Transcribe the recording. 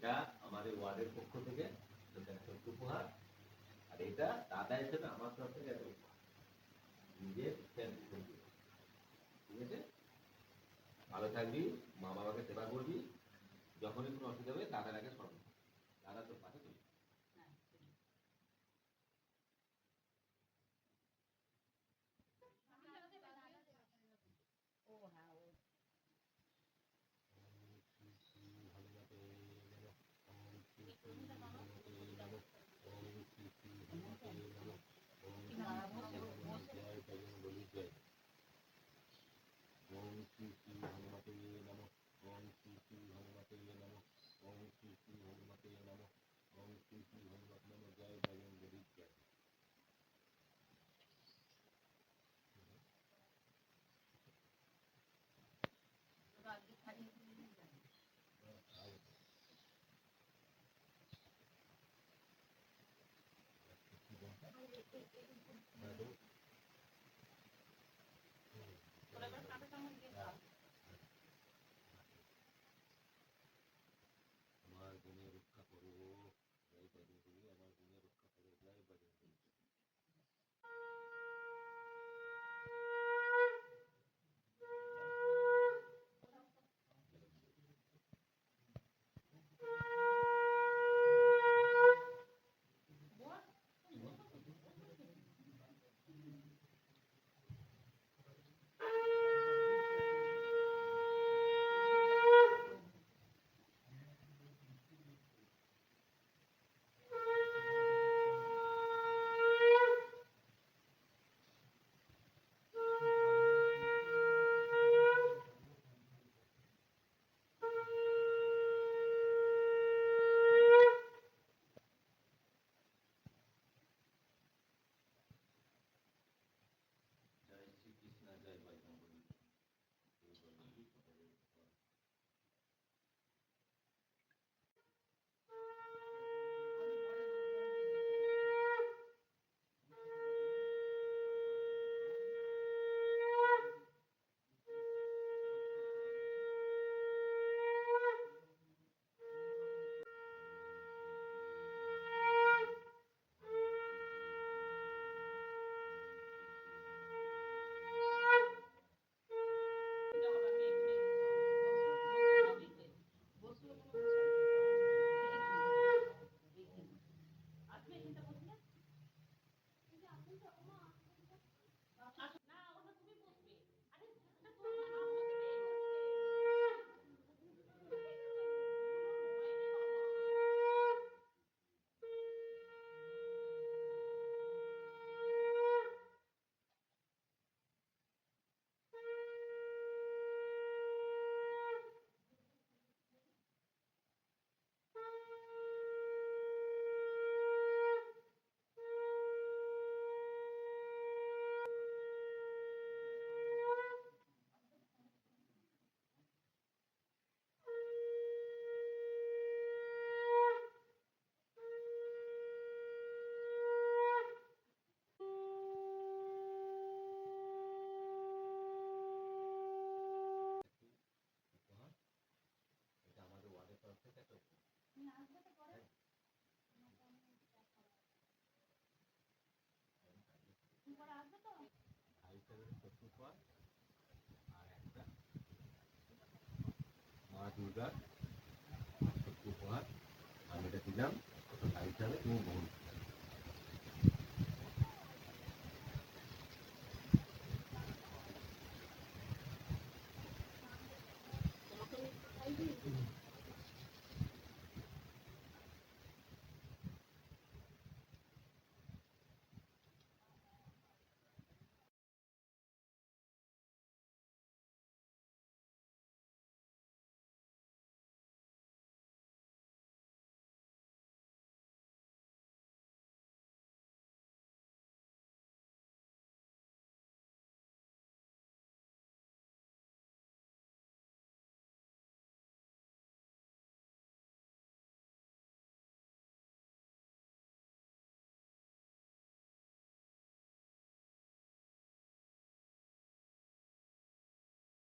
এটা আমাদের ওয়ার্ডের পক্ষ থেকে এটা একটা উপহার, আর এটা দাদা হিসেবে আমার তরফ থেকে একটা উপহার। নিজের ঠিক আছে, ভালো থাকবি, মা বাবাকে সেবা করবি, যখনই কোনো অসুবিধা হবে দাদার আগে স্মরণ করবি, দাদা তোর পাশে চলবে। আমার গুণে রক্ষা করো, জয় বজরঙ্গবলী, আমার গুণে রক্ষা করো, জয় বজরঙ্গবলী। জয় শ্রীকৃষ্ণ, জয় বজরঙ্গবলী। এটা আমাদের ওয়ার্ডের তরফ থেকে একটা উপহার। ভাই হিসাবে ছোট্ট উপহার, আর একটা মা দুর্গার ছোট্ট উপহার আমি এটা দিলাম ভাই হিসাবে, তুমি গ্রহণ করো।